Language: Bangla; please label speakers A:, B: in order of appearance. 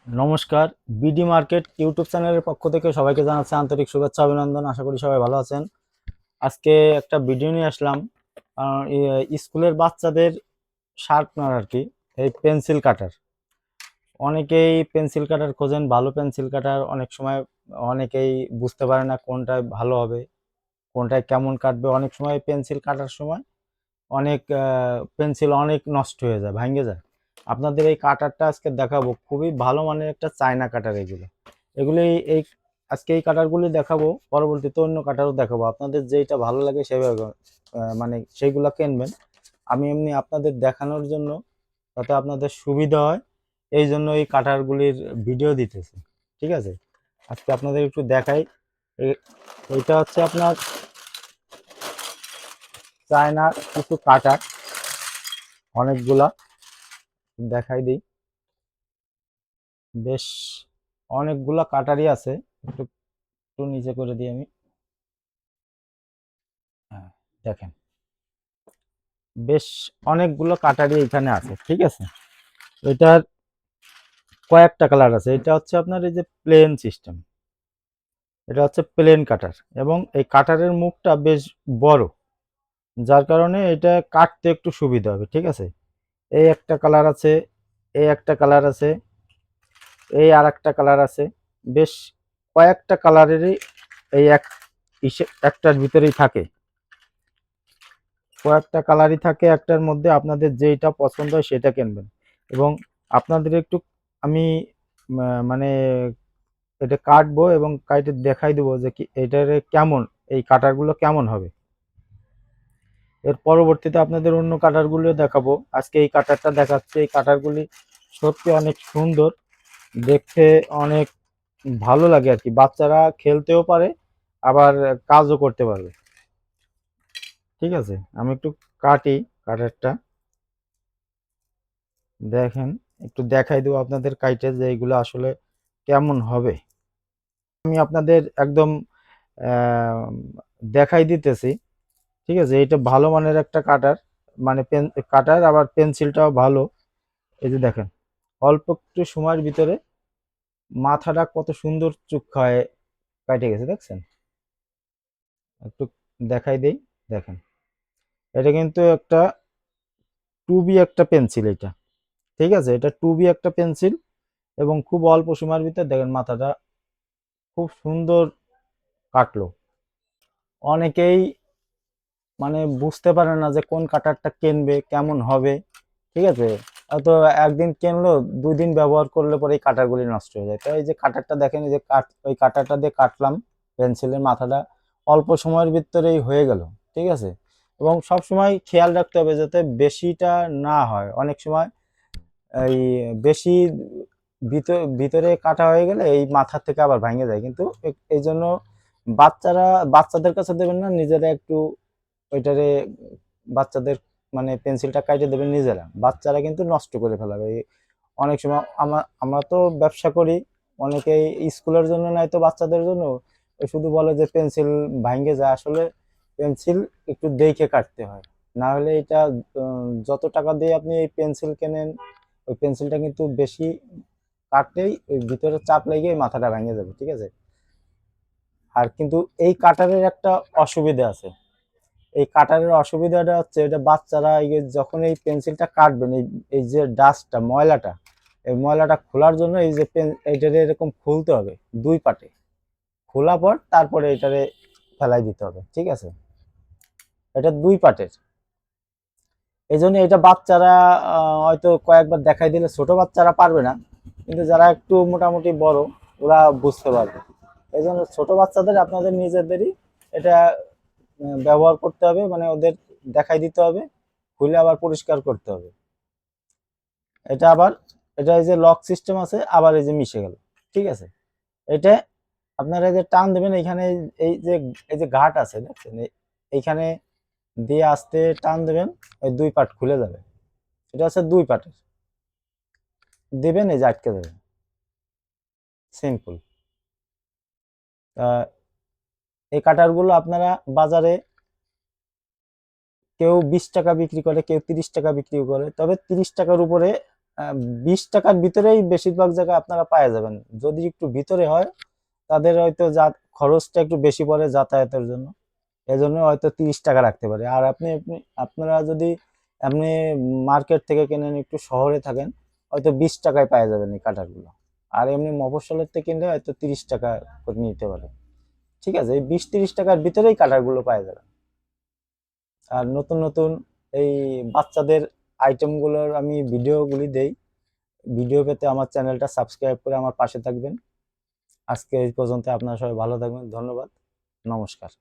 A: নমস্কার। বিডি মার্কেট ইউটিউব চ্যানেলের পক্ষ থেকে সবাইকে জানাচ্ছি আন্তরিক শুভেচ্ছা অভিনন্দন। আশা করি সবাই ভালো আছেন। আজকে একটা ভিডিও নিয়ে আসলাম। স্কুলের বাচ্চাদের শার্পনার আর কি, এই পেন্সিল কাটার। অনেকেই পেন্সিল কাটার খোঁজেন, ভালো পেন্সিল কাটার। অনেক সময় অনেকেই বুঝতে পারে না কোনটায় ভালো হবে, কোনটায় কেমন কাটবে। অনেক সময় পেন্সিল কাটার সময় অনেক পেন্সিল অনেক নষ্ট হয়ে যায়, ভাঙে যায়। আপনাদের এই কাটারটা আজকে দেখাবো, খুবই ভালো মানের একটা চায়না কাটার। এগুলি এই আজকে এই কাটারগুলি দেখাবো, পরবর্তীতে অন্য কাটারও দেখাবো। আপনাদের যেটা ভালো লাগে সেভাবে মানে সেইগুলো কিনবেন। আমি এমনি আপনাদের দেখানোর জন্য, যাতে আপনাদের সুবিধা হয়, এই জন্য এই কাটারগুলির ভিডিও দিতেছি। ঠিক আছে, আজকে আপনাদের একটু দেখাই। এইটা হচ্ছে আপনার চায়নার কিছু কাটার, অনেকগুলা দেখাই দিই। বেশ অনেকগুলা কাটারই আছে। একটু একটু নিচে করে দিই আমি। হ্যাঁ, দেখেন, বেশ অনেকগুলো কাটারই এখানে আছে। ঠিক আছে, এটার কয়েকটা কালার আছে। এটা হচ্ছে আপনার এই যে প্লেন সিস্টেম, এটা হচ্ছে প্লেন কাটার, এবং এই কাটারের মুখটা বেশ বড়, যার কারণে এটা কাটতে একটু সুবিধা হবে। ঠিক আছে, এই একটা কালার আছে, এই একটা কালার আছে, এই আর একটা কালার আছে। বেশ কয়েকটা কালারেরই এই একটার ভিতরেই থাকে। কয়েকটা কালারই থাকে একটার মধ্যে। আপনাদের যেইটা পছন্দ হয় সেটা কিনবেন। এবং আপনাদের একটু আমি মানে এটা কাটবো এবং কাইটে দেখাই দেবো যে কি এটার কেমন, এই কাটারগুলো কেমন হবে। এর পরবর্তীতে আপনাদের অন্য কাটারগুলো দেখাবো। আজকে এই কাটারটা দেখাচ্ছে। এই কাটারগুলি সত্যি অনেক সুন্দর দেখতে, অনেক ভালো লাগে আর কি। বাচ্চারা খেলতেও পারে, আবার কাজও করতে পারবে। ঠিক আছে, আমি একটু কাটি কাটারটা, দেখেন। একটু দেখাই দেবো আপনাদের কাইটে যে এইগুলো আসলে কেমন হবে। আমি আপনাদের একদম আহ, দেখাই দিতেছি। ঠিক আছে, এটা ভালো মানের একটা কাটার, মানে পেন কাটার, আবার পেন্সিলটাও ভালো। এই যে দেখেন, অল্প একটু সময়ের ভিতরে মাথাটা কত সুন্দর চোখা হয়ে কাটে গেছে, দেখছেন? একটু দেখাই দেই, দেখেন। এটা কিন্তু একটা টুবি একটা পেন্সিল এটা। ঠিক আছে, এটা টুবি একটা পেন্সিল, এবং খুব অল্প সময়ের ভিতরে দেখেন মাথাটা খুব সুন্দর কাটলো। অনেকেই মানে বুঝতে পারে না যে কোন কাটারটা কিনবে, কেমন হবে। ঠিক আছে, হয়তো একদিন কিনলো, 2 দিন ব্যবহার করলে পরে এই কাটারগুলি নষ্ট হয়ে যায়। তো এই যে কাটারটা দেখেন, এই যে ওই কাটারটা দিয়ে কাটলাম পেন্সিলের মাথাটা, অল্প সময়ের ভিতরেই হয়ে গেল। ঠিক আছে, এবং সব সময় খেয়াল রাখতে হবে যাতে বেশিটা না হয়। অনেক সময় এই বেশি ভিতরে কাটা হয়ে গেলে এই মাথা থেকে আবার ভেঙে যায়। কিন্তু এই জন্য বাচ্চাদের কাছে দেবেন না, নিজেরা একটু ওইটারে বাচ্চাদের মানে পেন্সিলটা কাটে দেবেন নিজেরা। বাচ্চারা কিন্তু নষ্ট করে ফেলাবে। অনেক সময় আমরা তো ব্যবসা করি, অনেকেই স্কুলের জন্য নয় তো বাচ্চাদের জন্য ওই শুধু বলে যে পেন্সিল ভাঙে যায়। আসলে পেন্সিল একটু দেখে কাটতে হয়, না হলে এটা যত টাকা দিয়ে আপনি এই পেন্সিল কেনেন, ওই পেন্সিলটা কিন্তু বেশি কাটলেই ওই ভিতরে চাপ লেগে মাথাটা ভেঙে যাবে। ঠিক আছে, আর কিন্তু এই কাটারের একটা অসুবিধা আছে। এই কাটারের অসুবিধাটা হচ্ছে, এটা বাচ্চারা এই যে যখন এই পেন্সিলটা কাটবেন, এই যে ডাস্টটা, ময়লাটা, এই ময়লাটা খোলার জন্য এই যে এইটারে এরকম খুলতে হবে 2 পাটে। খোলা পর তারপরে এটারে ফেলাই দিতে হবে। ঠিক আছে, এটা 2 পাটের। এই জন্য এটা বাচ্চারা হয়তো কয়েকবার দেখাই দিলে ছোট বাচ্চারা পারবে না, কিন্তু যারা একটু মোটামুটি বড়, ওরা বুঝতে পারবে। এই জন্য ছোট বাচ্চাদের আপনাদের নিজেদেরই এটা ব্যবহার করতে হবে, মানে ওদের দেখাই দিতে হবে, খুলে আবার পরিষ্কার করতে হবে। এটা আবার, এটা এই যে লক সিস্টেম আছে, আবার এই যে মিশে গেল। ঠিক আছে, এটা আপনারা এই যে টান দেবেন, এখানে এই যে ঘাট আছে দেখছেন, এইখানে দিয়ে আস্তে টান দেবেন, এই 2 পাট খুলে যাবে। এটা হচ্ছে 2 পাটের, দেবেন এই যে আটকে দেবেন, সিম্পল। এই কাটারগুলো আপনারা বাজারে কেউ 20 টাকা বিক্রি করে, কেউ 30 টাকা বিক্রি করে, তবে 30 টাকার উপরে আহ, 20 টাকার ভিতরেই বেশিরভাগ জায়গায় আপনারা পাওয়া যাবেন। যদি একটু ভিতরে হয় তাদের হয়তো খরচটা একটু বেশি পড়ে যাতায়াতের জন্য, এজন্য হয়তো 30 টাকা রাখতে পারে। আর আপনারা যদি আপনি মার্কেট থেকে কেনেন, একটু শহরে থাকেন, হয়তো 20 টাকায় পাওয়া যাবেন এই কাঁঠালগুলো। আর এমনি মফস্বলের থেকে কিনলে হয়তো 30 টাকা করে নিতে পারে। ঠিক আছে, এই 20-30 টাকার ভিতরেই কাঁঠালগুলো পাওয়া যাবে। আর নতুন নতুন এই বাচ্চাদের আইটেমগুলোর আমি ভিডিওগুলি দেই। ভিডিও পেতে আমার চ্যানেলটা সাবস্ক্রাইব করে আমার পাশে থাকবেন। আজকে এই পর্যন্ত, আপনারা সবাই ভালো থাকবেন, ধন্যবাদ, নমস্কার।